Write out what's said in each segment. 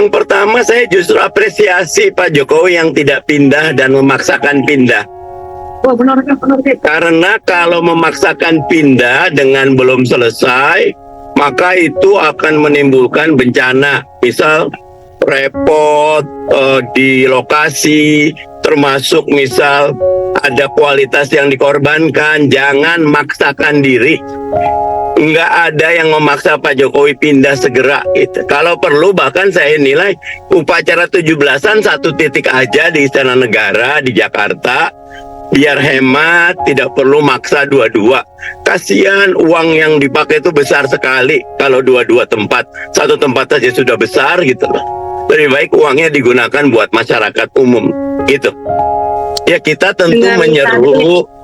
Yang pertama, saya justru apresiasi Pak Jokowi yang tidak pindah dan memaksakan pindah. Oh, benar. Karena kalau memaksakan pindah dengan belum selesai, maka itu akan menimbulkan bencana. Misal repot di lokasi, termasuk misal ada kualitas yang dikorbankan. Jangan maksakan diri. Nggak ada yang memaksa Pak Jokowi pindah segera gitu. Kalau perlu bahkan saya nilai upacara 17-an satu titik aja di Istana Negara di Jakarta, biar hemat, tidak perlu maksa dua-dua. Kasihan uang yang dipakai itu besar sekali kalau dua-dua tempat. Satu tempat saja sudah besar gitu loh. Lebih baik uangnya digunakan buat masyarakat umum gitu. Ya kita tentu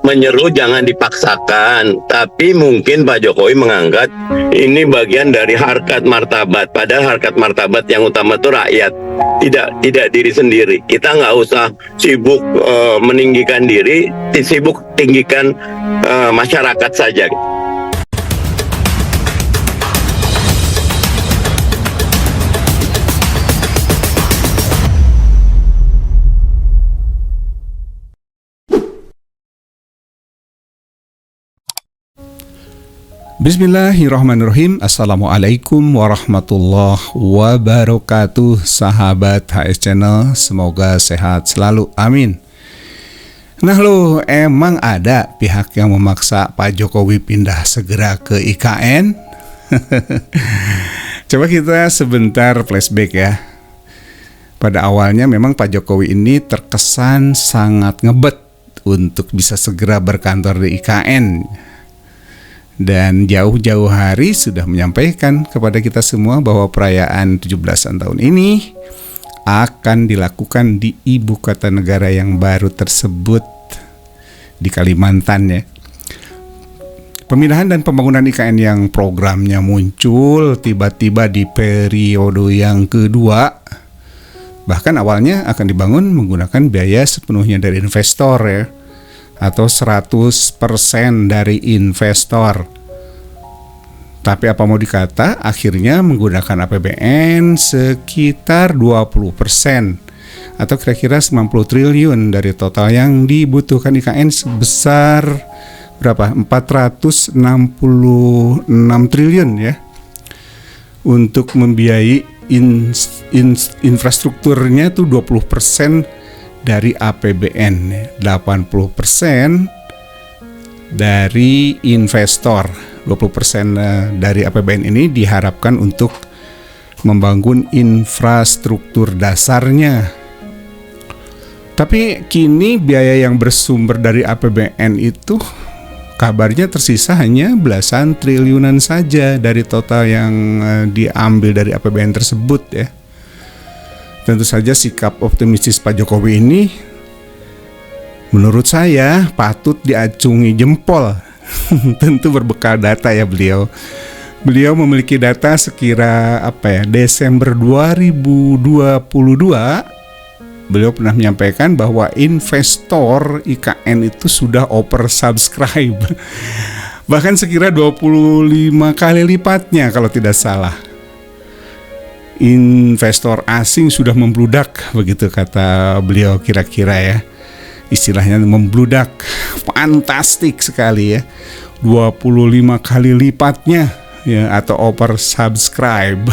menyeru jangan dipaksakan. Tapi mungkin Pak Jokowi menganggap ini bagian dari harkat martabat. Padahal harkat martabat yang utama itu rakyat, tidak diri sendiri. Kita nggak usah sibuk meninggikan diri, sibuk tinggikan masyarakat saja. Bismillahirrahmanirrahim. Assalamualaikum warahmatullahi wabarakatuh. Sahabat HS Channel, semoga sehat selalu, amin. Nah lo, emang ada pihak yang memaksa Pak Jokowi pindah segera ke IKN? Coba kita sebentar flashback ya. Pada awalnya memang Pak Jokowi ini terkesan sangat ngebet untuk bisa segera berkantor di IKN. Dan jauh-jauh hari sudah menyampaikan kepada kita semua bahwa perayaan 17-an tahun ini akan dilakukan di ibu kota negara yang baru tersebut, di Kalimantan ya. Pemindahan dan pembangunan IKN yang programnya muncul tiba-tiba di periode yang kedua. Bahkan awalnya akan dibangun menggunakan biaya sepenuhnya dari investor ya, atau 100% dari investor. Tapi apa mau dikata, akhirnya menggunakan APBN sekitar 20%, atau kira-kira 90 triliun dari total yang dibutuhkan IKN sebesar berapa? 466 triliun ya, untuk membiayai infrastrukturnya tuh 20% dari APBN, 80% dari investor. 20% dari APBN ini diharapkan untuk membangun infrastruktur dasarnya. Tapi kini biaya yang bersumber dari APBN itu kabarnya tersisa hanya belasan triliunan saja dari total yang diambil dari APBN tersebut ya. Tentu saja sikap optimistis Pak Jokowi ini menurut saya patut diacungi jempol. Tentu berbekal data ya beliau. Beliau memiliki data sekira Desember 2022 beliau pernah menyampaikan bahwa investor IKN itu sudah oversubscribe. Bahkan sekira 25 kali lipatnya kalau tidak salah. Investor asing sudah membludak, begitu kata beliau kira-kira ya. Istilahnya membludak, fantastik sekali ya. 25 kali lipatnya ya, atau oversubscribe.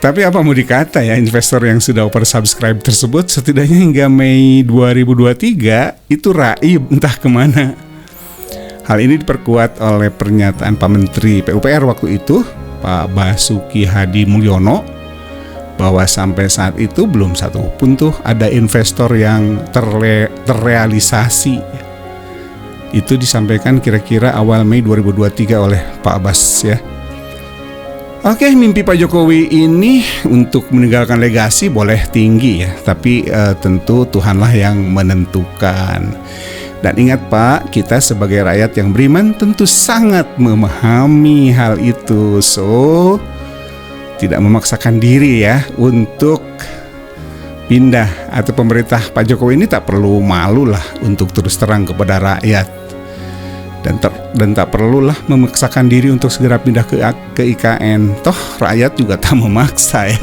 Tapi apa mau dikata ya, investor yang sudah oversubscribe tersebut setidaknya hingga Mei 2023 itu raib entah kemana. Hal ini diperkuat oleh pernyataan Pak Menteri PUPR waktu itu, Pak Basuki Hadi Mulyono, bahwa sampai saat itu belum satu pun tuh ada investor yang terrealisasi. Itu disampaikan kira-kira awal Mei 2023 oleh Pak Abbas ya. Oke, mimpi Pak Jokowi ini untuk meninggalkan legasi boleh tinggi ya, tapi tentu Tuhanlah yang menentukan. Dan ingat Pak, kita sebagai rakyat yang beriman tentu sangat memahami hal itu. So, tidak memaksakan diri ya untuk pindah, atau pemerintah Pak Jokowi ini tak perlu malu lah untuk terus terang kepada rakyat. Dan tak perlulah memaksakan diri untuk segera pindah ke IKN. Toh rakyat juga tak memaksa ya.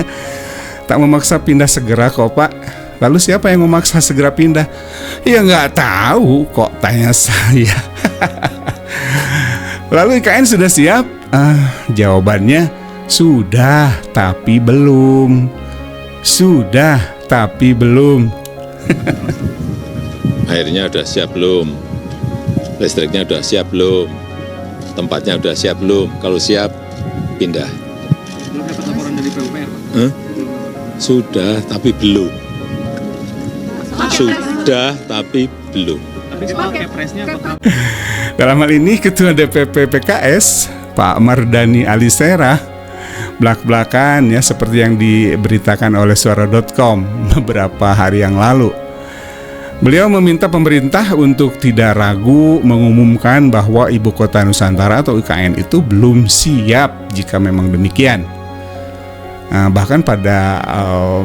tak memaksa pindah segera kok Pak. Lalu siapa yang memaksa segera pindah? Ya nggak tahu kok, tanya saya. Lalu IKN sudah siap? Jawabannya sudah tapi belum. Sudah tapi belum. Airnya udah siap belum? Listriknya udah siap belum? Tempatnya udah siap belum? Kalau siap, pindah. Belum dapat laporan dari PUPR, Pak? Sudah tapi belum. Sudah tapi belum. Tapi soal Kepresnya apakah Dalam hal ini Ketua DPP PKS Pak Mardani Alisera belak-belakan ya seperti yang diberitakan oleh suara.com beberapa hari yang lalu. Beliau meminta pemerintah untuk tidak ragu mengumumkan bahwa Ibu Kota Nusantara atau IKN itu belum siap jika memang demikian. Bahkan padahal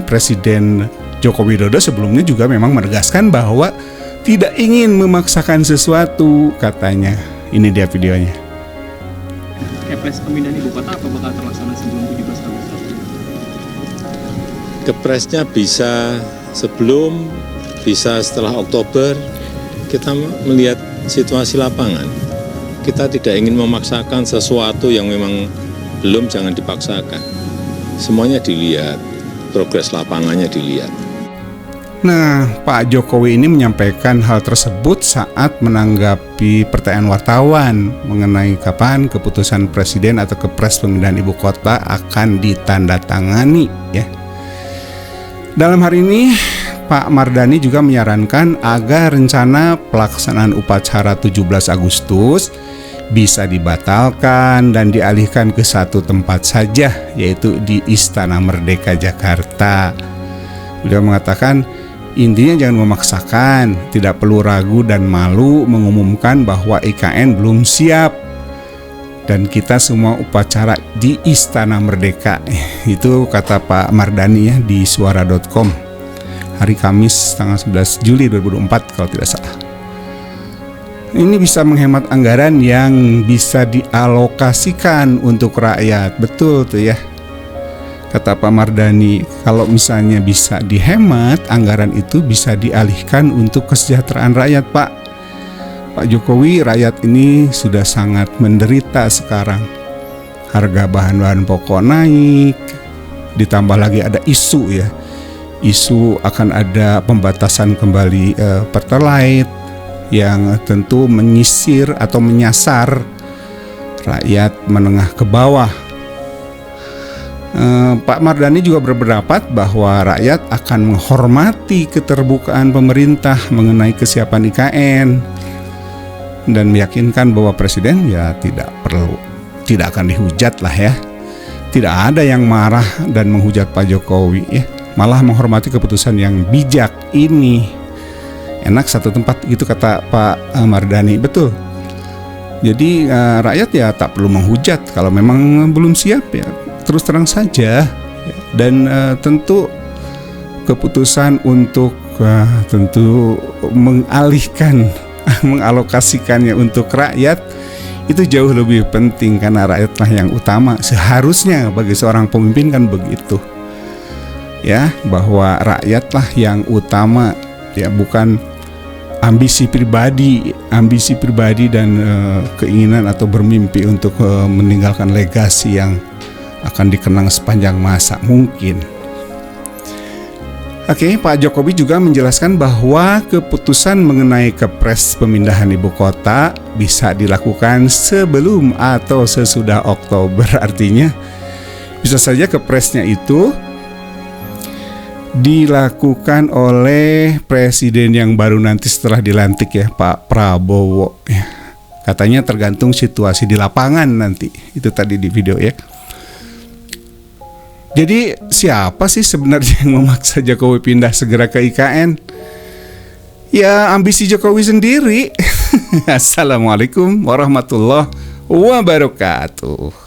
Presiden Joko Widodo sebelumnya juga memang menegaskan bahwa tidak ingin memaksakan sesuatu, katanya. Ini dia videonya. Kepres pemindahan ibu kota apa bakal terlaksana sebelum 17 Agustus? Kepresnya bisa sebelum, bisa setelah Oktober. Kita melihat situasi lapangan. Kita tidak ingin memaksakan sesuatu yang memang belum, jangan dipaksakan. Semuanya dilihat, progres lapangannya dilihat. Nah, Pak Jokowi ini menyampaikan hal tersebut saat menanggapi pertanyaan wartawan mengenai kapan keputusan Presiden atau Kepres pemindahan ibu kota akan ditandatangani ya. Dalam hari ini, Pak Mardani juga menyarankan agar rencana pelaksanaan upacara 17 Agustus bisa dibatalkan dan dialihkan ke satu tempat saja, yaitu di Istana Merdeka Jakarta. Beliau mengatakan, intinya jangan memaksakan, tidak perlu ragu dan malu mengumumkan bahwa IKN belum siap. Dan kita semua upacara di Istana Merdeka. Itu kata Pak Mardani ya di suara.com hari Kamis tanggal 11 Juli 2024 kalau tidak salah. Ini bisa menghemat anggaran yang bisa dialokasikan untuk rakyat. Betul tuh ya. Kata Pak Mardani, kalau misalnya bisa dihemat, anggaran itu bisa dialihkan untuk kesejahteraan rakyat, Pak. Pak Jokowi, rakyat ini sudah sangat menderita sekarang. Harga bahan-bahan pokok naik, ditambah lagi ada isu ya. Isu akan ada pembatasan kembali Pertalite yang tentu menyisir atau menyasar rakyat menengah ke bawah. Pak Mardani juga berpendapat bahwa rakyat akan menghormati keterbukaan pemerintah mengenai kesiapan IKN dan meyakinkan bahwa Presiden ya tidak akan dihujat lah ya. Tidak ada yang marah dan menghujat Pak Jokowi ya, malah menghormati keputusan yang bijak ini. Enak satu tempat gitu kata Pak Mardani, betul. Jadi rakyat ya tak perlu menghujat kalau memang belum siap ya. Terus terang saja, dan tentu keputusan untuk tentu mengalokasikannya untuk rakyat itu jauh lebih penting karena rakyatlah yang utama. Seharusnya bagi seorang pemimpin kan begitu, ya, bahwa rakyatlah yang utama, ya, bukan ambisi pribadi dan keinginan atau bermimpi untuk meninggalkan legasi yang akan dikenang sepanjang masa mungkin. Oke, Pak Jokowi juga menjelaskan bahwa keputusan mengenai Kepres pemindahan ibu kota bisa dilakukan sebelum atau sesudah Oktober. Artinya bisa saja Kepresnya itu dilakukan oleh presiden yang baru nanti setelah dilantik ya, Pak Prabowo. Katanya tergantung situasi di lapangan nanti. Itu tadi di video ya. Jadi siapa sih sebenarnya yang memaksa Jokowi pindah segera ke IKN? Ya ambisi Jokowi sendiri. Assalamualaikum warahmatullahi wabarakatuh.